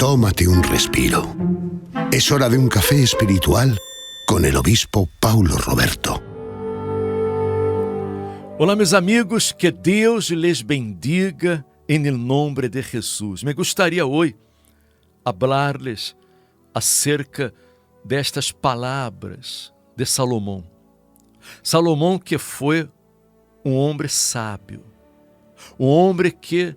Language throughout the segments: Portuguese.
Tómate un respiro. Es hora de un café espiritual con el obispo Paulo Roberto. Olá, meus amigos, que Deus les bendiga em nome de Jesus. Me gostaria hoje hablar-lhes acerca destas palavras de Salomão. Salomão que foi um homem sábio, um homem que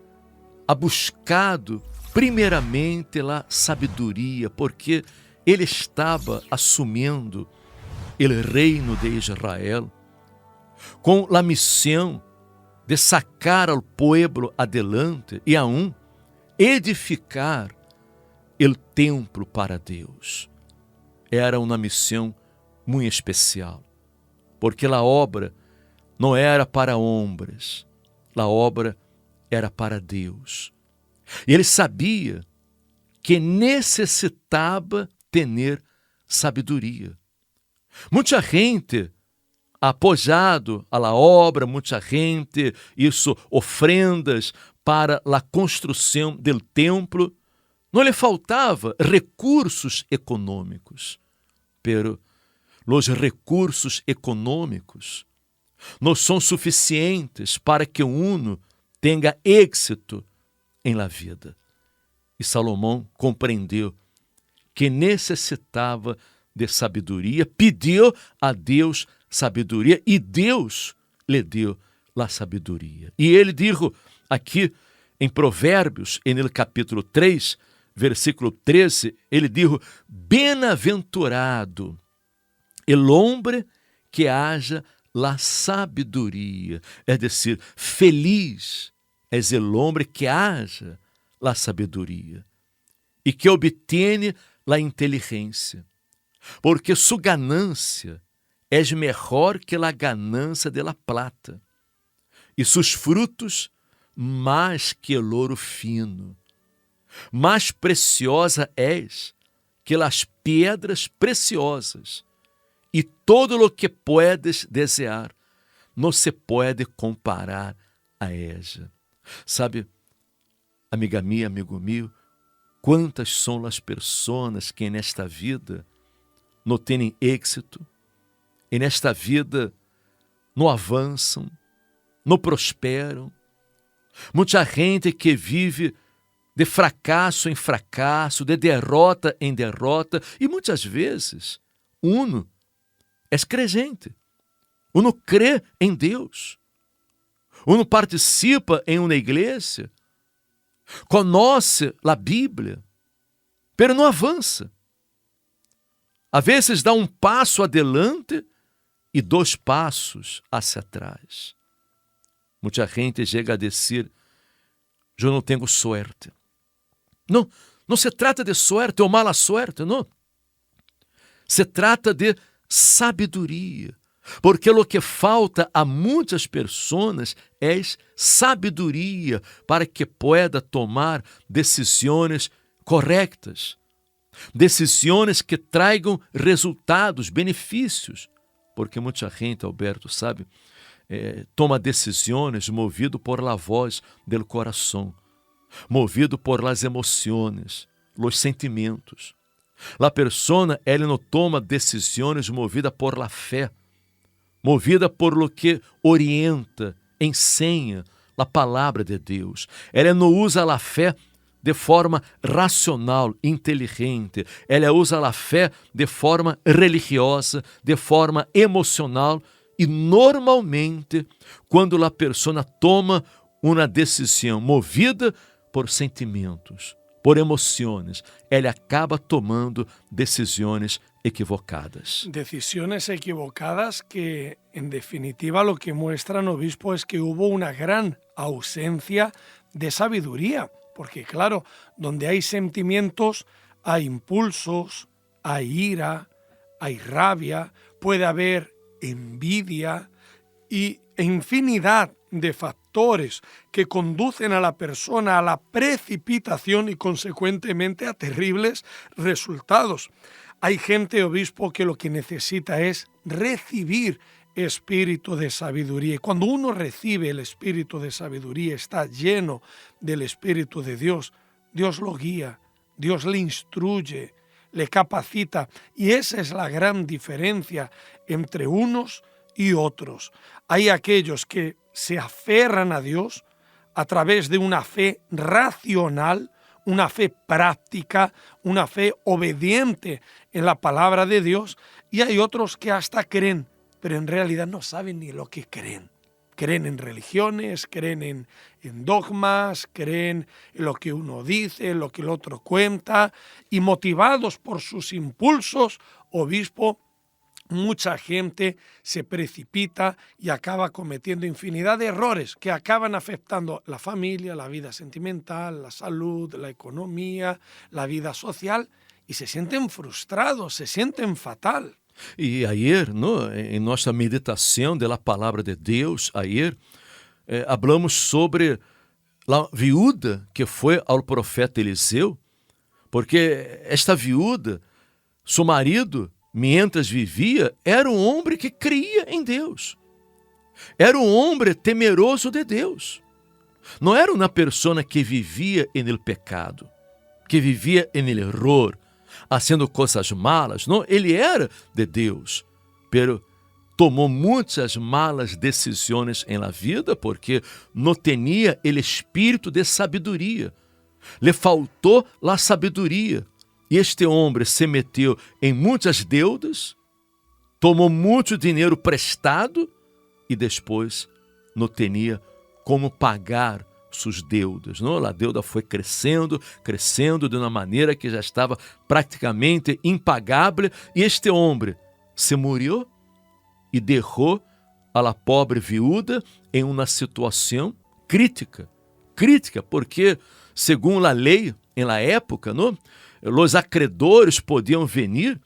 ha buscado primeiramente a sabedoria, porque ele estava assumindo o reino de Israel com a missão de sacar ao povo adelante e aún edificar o templo para Deus. Era uma missão muito especial, porque a obra não era para homens, a obra era para Deus. E ele sabia que necessitava ter sabedoria. Muita gente ha apoiado a la obra, muita gente hizo ofrendas para a construção do templo. Não lhe faltava recursos econômicos, pero os recursos econômicos não são suficientes para que uno tenha êxito em la vida. E Salomão compreendeu que necessitava de sabedoria, pediu a Deus sabedoria e Deus lhe deu a sabedoria. E ele dijo aqui em Provérbios, no capítulo 3, versículo 13, ele dijo: bem-aventurado el hombre que haja la sabedoria, é decir, feliz es el hombre que haja la sabedoria e que obtiene la inteligência, porque su ganância es mejor que la ganância de la plata e sus frutos mais que el ouro fino. Mais preciosa és que las piedras preciosas, e todo lo que puedes desear não se pode comparar a ella. Sabe, amiga minha, amigo meu, quantas são as pessoas que nesta vida não têm êxito, e nesta vida não avançam, não prosperam. Muita gente que vive de fracasso em fracasso, de derrota em derrota, e muitas vezes uno é crente, uno crê em Deus, uno participa em uma igreja, conhece a Bíblia, pero não avança. Às vezes dá um passo adelante e 2 passos hacia atrás. Muita gente chega a dizer: eu não tenho sorte. Não, não se trata de sorte ou mala sorte, não. Se trata de sabedoria, porque o que falta a muitas pessoas é sabedoria para que pueda tomar decisões corretas, decisões que tragam resultados, benefícios, porque muita gente, Alberto, sabe, toma decisões movido por la voz del coração, movido por las emociones, los sentimentos. La persona, ela não toma decisões movida por la fé, movida por lo que orienta, ensina a palavra de Deus. Ela não usa a fé de forma racional, inteligente. Ela usa a fé de forma religiosa, de forma emocional. E normalmente, quando a pessoa toma uma decisão movida por sentimentos, por emoções, ela acaba tomando decisões equivocadas. Decisiones equivocadas que, en definitiva, lo que muestran, obispo, es que hubo una gran ausencia de sabiduría. Porque, claro, donde hay sentimientos, hay impulsos, hay ira, hay rabia, puede haber envidia y infinidad de factores que conducen a la persona a la precipitación y consecuentemente a terribles resultados. Hay gente, obispo, que lo que necesita es recibir espíritu de sabiduría. Y cuando uno recibe el espíritu de sabiduría, está lleno del Espíritu de Dios, Dios lo guía, Dios le instruye, le capacita, y esa es la gran diferencia entre unos y otros. Hay aquellos que se aferran a Dios a través de una fe racional, una fe práctica, una fe obediente en la palabra de Dios, y hay otros que hasta creen, pero en realidad no saben ni lo que creen. Creen en religiones, creen en dogmas, creen en lo que uno dice, en lo que el otro cuenta, y motivados por sus impulsos, obispo, mucha gente se precipita y acaba cometiendo infinidad de errores que acaban afectando la familia, la vida sentimental, la salud, la economía, la vida social, y se sienten frustrados, se sienten fatal. E ayer, em nossa meditação da palavra de Deus, ayer, hablamos sobre a viúva que foi ao profeta Eliseu, porque esta viúva, seu marido, mientras vivia, era um homem que cria em Deus. Era um homem temeroso de Deus. Não era uma pessoa que vivia no pecado, que vivia no erro, fazendo coisas malas. Não, ele era de Deus, pero tomou muitas malas decisões em la vida porque não tinha o espírito de sabedoria. Le faltou a sabedoria. E este homem se meteu em muitas deudas, tomou muito dinheiro prestado e depois não tinha como pagar suas deudas. Não? A deuda foi crescendo de uma maneira que já estava praticamente impagável, e este homem se morreu e deixou a la pobre viúva em uma situação crítica, porque, segundo a lei em la época, não? Os acreedores podiam vir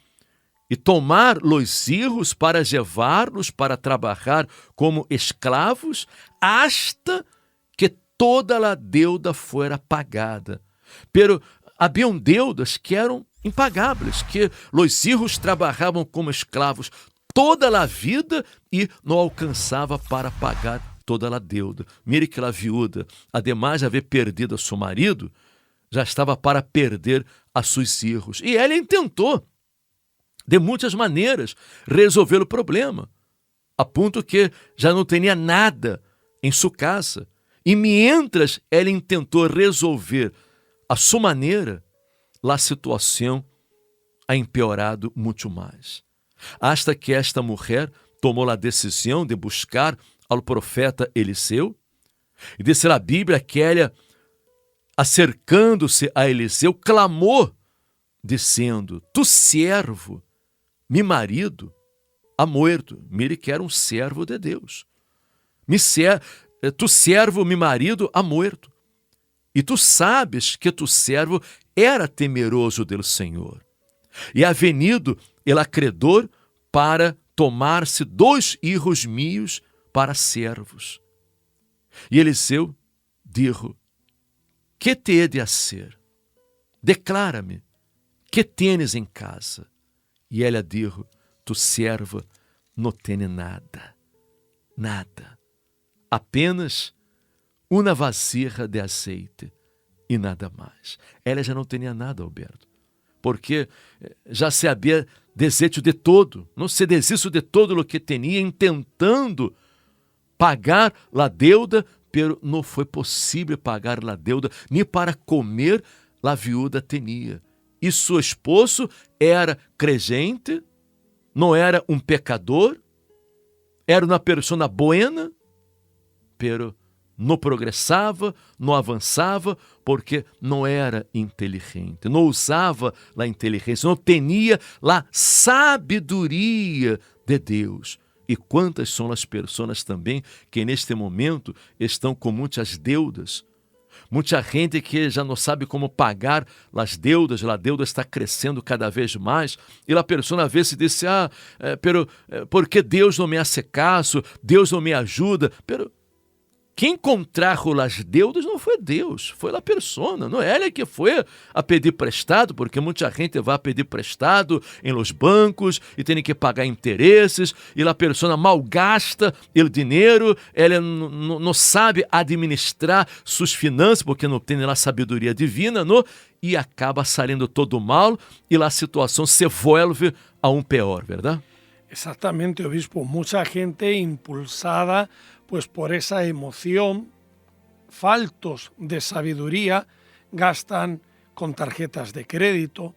e tomar os hijos para levá-los para trabalhar como escravos hasta que toda a deuda fuera pagada. Pero haviam deudas que eram impagáveis, que os hijos trabalhavam como escravos toda a vida e não alcançava para pagar toda a deuda. Mire que a viúva, ademais de haver perdido seu marido, já estava para perder a seus hijos. E ela tentou, de muitas maneiras, resolver o problema, a ponto que já não tinha nada em sua casa. E mientras ela tentou resolver a sua maneira, a situação ha empeorado muito mais. Hasta que esta mulher tomou a decisão de buscar ao profeta Eliseu, e disse a Bíblia que ela, acercando-se a Eliseu, clamou, dizendo: tu servo, mi marido, ha muerto. Mire que era um servo de Deus. Tu servo, mi marido, ha muerto. E tu sabes que tu servo era temeroso do Senhor. E ha venido el acreedor para tomar-se 2 hijos míos para servos. E Eliseu dijo: que te he de hacer? Declara-me, que tienes em casa? E ela dijo: tu serva não tem nada, apenas uma vasija de azeite e nada mais. Ela já não tinha nada, Alberto, porque já se havia deshecho de todo, não se deshizo de todo o que tinha, intentando pagar a deuda, pero não foi possível pagar a deuda, nem para comer a viúva tinha. E seu esposo era crente, não era um pecador, era uma pessoa buena, pero não progressava, não avançava, porque não era inteligente, não usava a inteligência, não tinha a sabedoria de Deus. E quantas são as pessoas também que neste momento estão com muitas deudas, muita gente que já não sabe como pagar as deudas, a deuda está crescendo cada vez mais, e a pessoa às vezes diz: por que Deus não me hace caso, Deus não me ajuda? Pero quem contrajo as deudas não foi Deus, foi a persona, não é ele que foi a pedir prestado, porque muita gente vai pedir prestado em los bancos e tem que pagar interesses, e a persona malgasta o dinheiro, ela não sabe administrar suas finanças, porque não tem a sabedoria divina, não? E acaba saindo todo mal, e a situação se vuelve a pior, verdade? Exactamente, obispo. Mucha gente impulsada pues por esa emoción, faltos de sabiduría, gastan con tarjetas de crédito,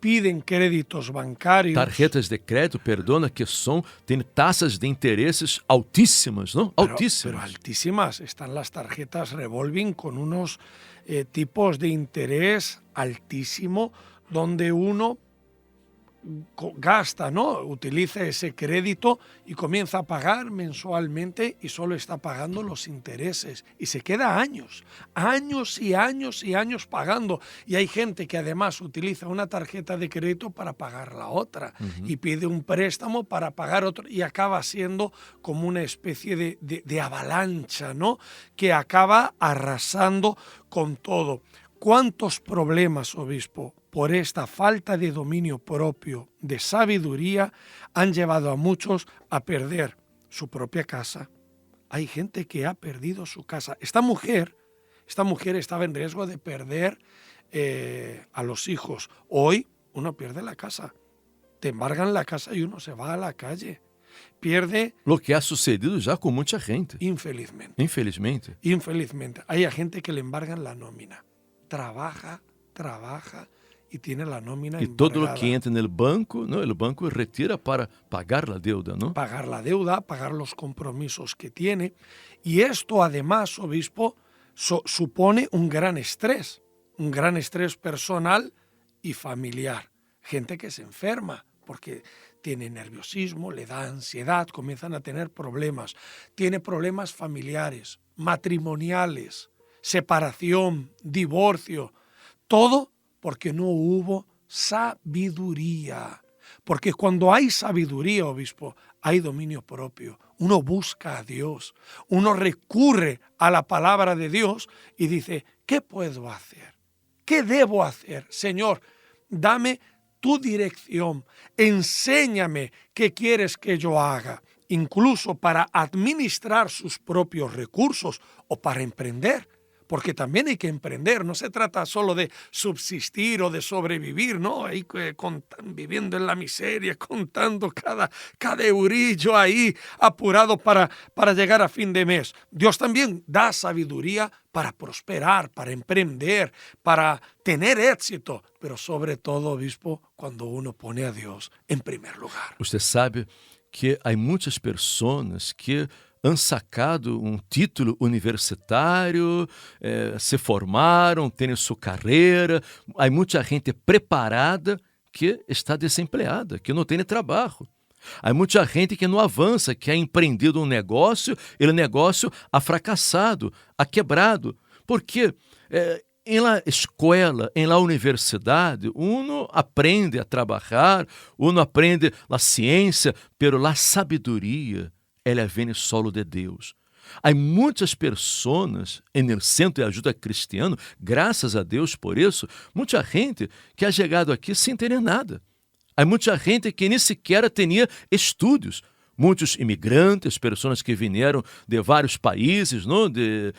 piden créditos bancários. Tarjetas de crédito, perdona, que têm taxas de interesses altíssimas, não? Altíssimas. Pero altísimas. Están las tarjetas revolving con unos tipos de interés altísimo, donde uno gasta, ¿no? Utiliza ese crédito y comienza a pagar mensualmente y solo está pagando los intereses y se queda años y años y años pagando. Y hay gente que además utiliza una tarjeta de crédito para pagar la otra y pide un préstamo para pagar otro y acaba siendo como una especie de avalancha, ¿no? Que acaba arrasando con todo. ¿Cuántos problemas, obispo, por esta falta de dominio propio, de sabiduría, han llevado a muchos a perder su propia casa? Hay gente que ha perdido su casa. Esta mujer estaba en riesgo de perder a los hijos. Hoy uno pierde la casa. Te embargan la casa y uno se va a la calle. Pierde... Lo que ha sucedido já com muita gente. Infelizmente. Infelizmente. Hay a gente que le embargan la nómina. Trabaja y tiene la nómina embargada. Todo lo que entra en el banco, ¿no? El banco retira para pagar la deuda, ¿no? Pagar la deuda, pagar los compromisos que tiene. Y esto además, obispo, supone un gran estrés personal y familiar. Gente que se enferma porque tiene nerviosismo, le da ansiedad, comienzan a tener problemas. Tiene problemas familiares, matrimoniales, separación, divorcio, todo porque no hubo sabiduría. Porque cuando hay sabiduría, obispo, hay dominio propio. Uno busca a Dios, uno recurre a la palabra de Dios y dice, ¿qué puedo hacer? ¿Qué debo hacer? Señor, dame tu dirección, enséñame qué quieres que yo haga, incluso para administrar sus propios recursos o para emprender. Porque también hay que emprender, no se trata solo de subsistir o de sobrevivir, ¿no? Ahí viviendo en la miseria, contando cada eurillo ahí apurado para llegar a fin de mes. Dios también da sabiduría para prosperar, para emprender, para tener éxito, pero sobre todo, obispo, cuando uno pone a Dios en primer lugar. Usted sabe que hay muchas personas que han sacado um título universitário, se formaram, têm sua carreira. Há muita gente preparada que está desempregada, que não tem trabalho. Há muita gente que não avança, que ha empreendido um negócio, e o negócio ha fracassado, ha quebrado. Porque em la escola, em la universidade, uno aprende a trabalhar, uno aprende a ciência, pero la sabedoria, ela vem solo de Deus. Há muitas pessoas no centro de ajuda cristiano, graças a Deus por isso, muita gente que ha chegado aqui sem ter nada. Há muita gente que nem sequer tinha estudos. Muitos imigrantes, pessoas que vieram de vários países, não? De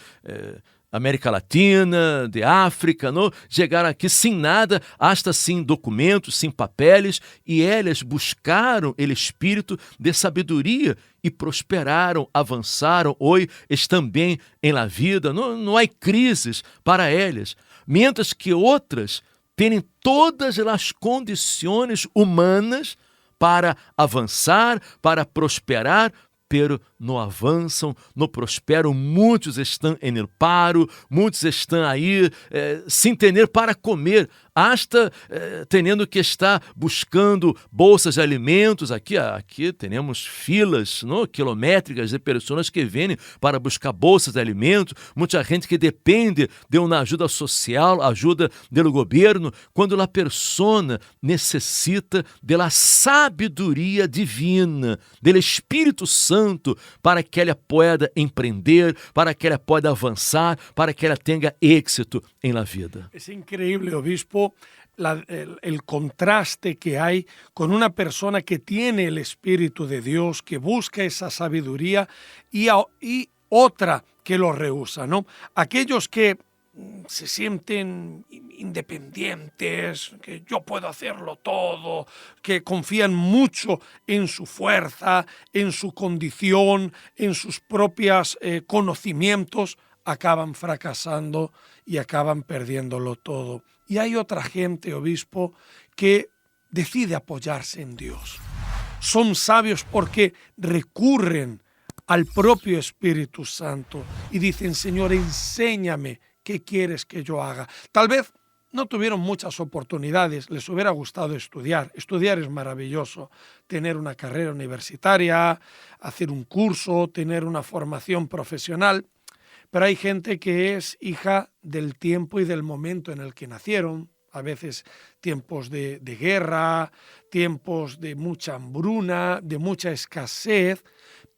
América Latina, de África, não? Chegaram aqui sem nada, hasta sem documentos, sem papéis, e elas buscaram o espírito de sabedoria e prosperaram, avançaram, hoje estão bem em la vida, não há crises para elas, mientras que outras têm todas as condições humanas para avançar, para prosperar, pero não avançam, não prosperam, muitos estão em el paro, muitos estão aí sem ter para comer. hasta tendo que estar buscando bolsas de alimentos. Aqui temos filas, não, quilométricas de pessoas que vêm para buscar bolsas de alimentos, muita gente que depende de uma ajuda social, ajuda do governo, quando a persona necessita da sabedoria divina, do Espírito Santo, para que ela pueda empreender, para que ela pueda avançar, para que ela tenha êxito em la vida. Es increíble, obispo, el contraste que hay con una persona que tiene el Espíritu de Dios, que busca esa sabiduría, y otra que lo rehúsa, ¿no? Aquellos que se sienten independientes, que yo puedo hacerlo todo, que confían mucho en su fuerza, en su condición, en sus propios conocimientos, acaban fracasando y acaban perdiéndolo todo. Y hay otra gente, obispo, que decide apoyarse en Dios. Son sabios porque recurren al propio Espíritu Santo y dicen: Señor, enséñame qué quieres que yo haga. Tal vez no tuvieron muchas oportunidades, les hubiera gustado estudiar. Estudiar es maravilloso, tener una carrera universitaria, hacer un curso, tener una formación profesional. Pero hay gente que es hija del tiempo y del momento en el que nacieron, a veces tiempos de guerra, tiempos de mucha hambruna, de mucha escasez,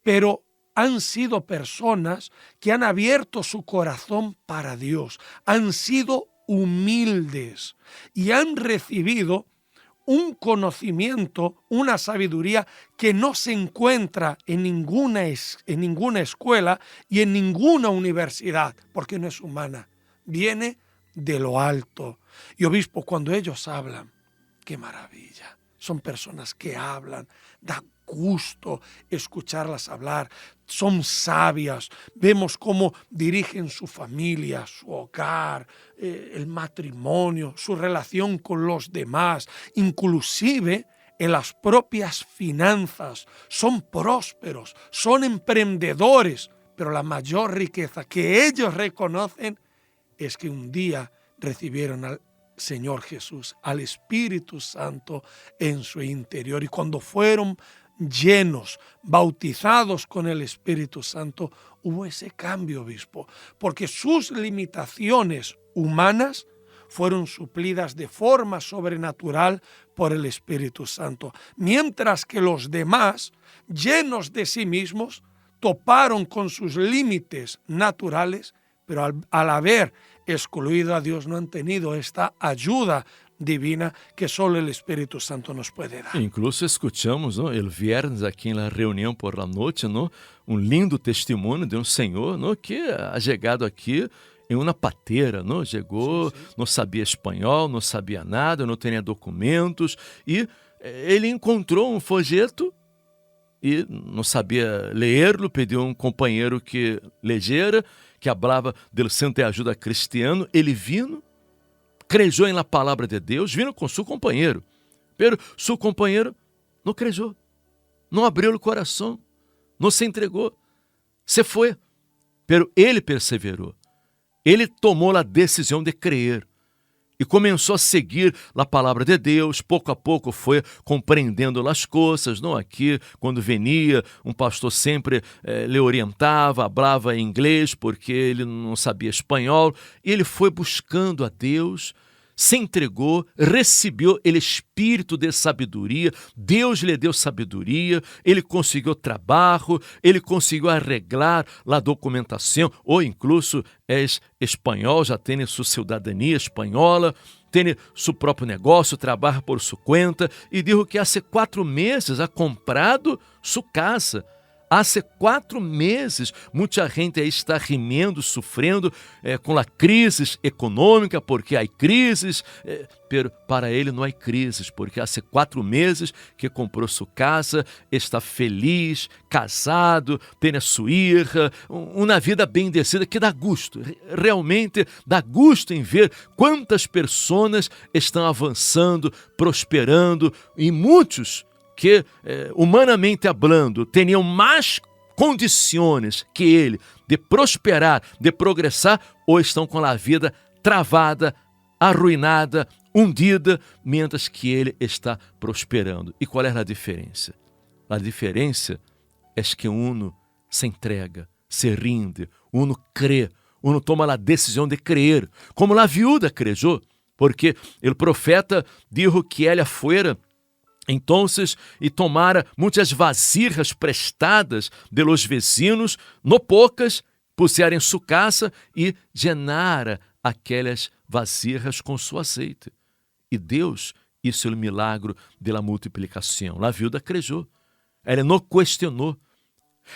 pero han sido personas que han abierto su corazón para Dios, han sido humildes y han recibido un conocimiento, una sabiduría que no se encuentra en ninguna escuela y en ninguna universidad, porque no es humana, viene de lo alto. Y obispo, cuando ellos hablan, qué maravilla, son personas que hablan, da gusto escucharlas hablar, son sabias, vemos cómo dirigen su familia, su hogar, el matrimonio, su relación con los demás, inclusive en las propias finanzas, son prósperos, son emprendedores, pero la mayor riqueza que ellos reconocen es que un día recibieron al Señor Jesús, al Espíritu Santo en su interior, y cuando fueron llenos, bautizados con el Espíritu Santo, hubo ese cambio, obispo, porque sus limitaciones humanas fueron suplidas de forma sobrenatural por el Espíritu Santo, mientras que los demás, llenos de sí mismos, toparon con sus límites naturales, pero al haber excluido a Dios no han tenido esta ayuda divina que solo el Espíritu Santo nos puede dar. Incluso escutamos, não, el viernes aqui na reunião por la noite, não, lindo testemunho de senhor, não, que ha chegado aqui em uma pateira, não, chegou, não sabia espanhol, não sabia nada, não tinha documentos, e ele encontrou um folheto e não sabia ler-lo, pediu um companheiro que legera, que falava do Centro de Ajuda Cristiano. Ele vino, creyó em la palavra de Deus, vino com seu companheiro, pero seu companheiro não creyó, não abriu o coração, não se entregou, se foi, pero ele perseverou, ele tomou a decisão de crer e começou a seguir a palavra de Deus. Pouco a pouco foi compreendendo as coisas, não? Aqui, quando venia, um pastor sempre lhe orientava, falava em inglês, porque ele não sabia espanhol, e ele foi buscando a Deus, se entregou, recebeu o espírito de sabedoria, Deus lhe deu sabedoria, ele conseguiu trabalho, ele conseguiu arreglar a documentação, ou incluso é espanhol, já tem sua cidadania espanhola, tem seu próprio negócio, trabalha por sua conta, e dijo que há 4 meses ha comprado sua casa. Há 4 meses, muita gente aí está gemendo, sofrendo com a crise econômica, porque há crises, pero para ele não há crises, porque há 4 meses que comprou sua casa, está feliz, casado, tem a sua irmã, uma vida bendecida que dá gosto, realmente dá gosto em ver quantas pessoas estão avançando, prosperando, e muitos que, humanamente hablando, tinham mais condições que ele de prosperar, de progressar, ou estão com a vida travada, arruinada, hundida, mientras que ele está prosperando. E qual é a diferença? A diferença é que uno se entrega, se rinde, uno crê, uno toma a decisão de crer, como a viúva creyó, porque o profeta dijo que ela fuera entonces e tomara muitas vasijas prestadas de los vecinos, no pocas, pusiera em sua casa e llenara aquelas vasijas com seu azeite. E Deus hizo o milagro de la multiplicação. A viúva creyó. Ela não questionou.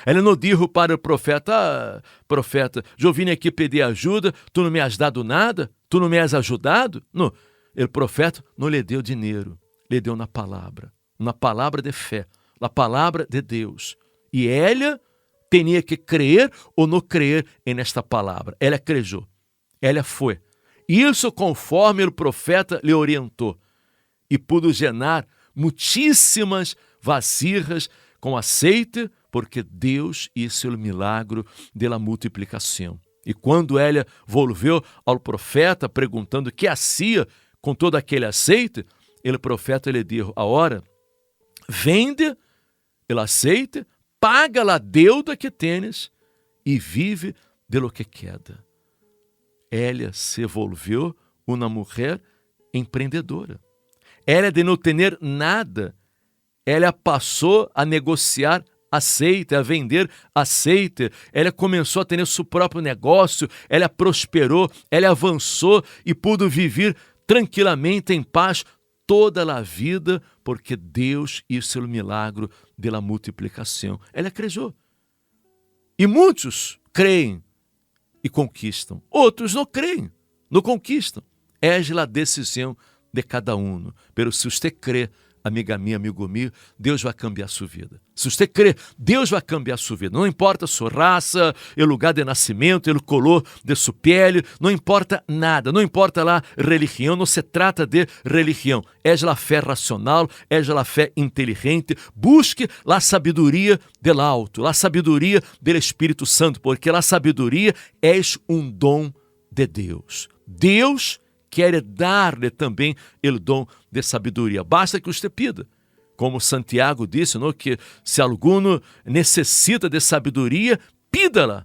Ela não disse para o profeta: profeta, eu vim aqui pedir ajuda, tu não me has dado nada, tu não me has ajudado. Não, o profeta não lhe deu dinheiro, lhe deu uma palavra de fé, a palavra de Deus. E ela tinha que crer ou não crer nesta palavra. Ela creyó, ela foi. Isso conforme o profeta lhe orientou. E pudo llenar muitíssimas vasijas com azeite, porque Deus hizo o milagro da multiplicação. E quando ela volveu ao profeta perguntando o que hacía com todo aquele azeite, o profeta lhe disse: agora, vende o azeite, paga a deuda que tienes e vive de lo que queda. Ela se volvió uma mulher empreendedora. Ela de não ter nada, ela passou a negociar azeite, a vender azeite. Ela começou a ter seu próprio negócio, ela prosperou, ela avançou e pôde viver tranquilamente em paz toda a vida, porque Deus hizo o milagro da multiplicação. Ela creyó. E muitos creem e conquistam. Outros não creem, não conquistam. É a decisão de cada um. Pero se você crê, amiga minha, amigo meu, Deus vai cambiar sua vida. Se você crê, Deus vai cambiar sua vida. Não importa a sua raça, o lugar de nascimento, o color de sua pele, não importa nada, não importa a religião, não se trata de religião. É a fé racional, é a fé inteligente. Busque a sabedoria do alto, a sabedoria do Espírito Santo, porque a sabedoria é um dom de Deus. Deus quer dar-lhe também o dom de sabedoria. Basta que você pida. Como Santiago disse, não, que se alguno necessita de sabedoria, pida-la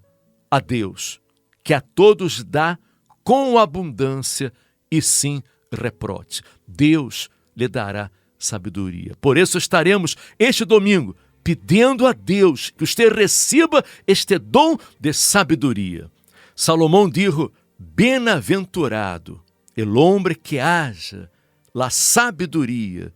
a Deus, que a todos dá com abundância e sem reproche. Deus lhe dará sabedoria. Por isso estaremos este domingo pedindo a Deus que você receba este dom de sabedoria. Salomão disse: bem-aventurado el hombre que haja la sabedoria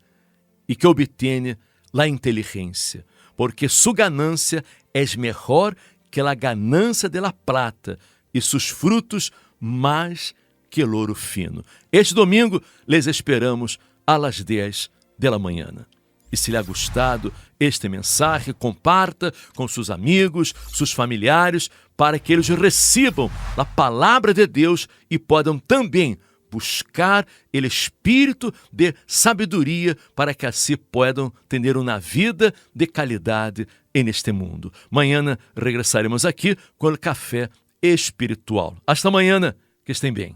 e que obtiene la inteligência, porque sua ganância é melhor que a ganância de la plata e seus frutos mais que el ouro fino. Este domingo les esperamos a las 10 de la mañana. E se lhe ha gostado este mensagem, comparta com seus amigos, seus familiares, para que eles recebam a palavra de Deus e possam também buscar o espírito de sabedoria para que assim possam ter uma vida de qualidade neste mundo. Amanhã regressaremos aqui com o café espiritual. Hasta amanhã, que estem bem.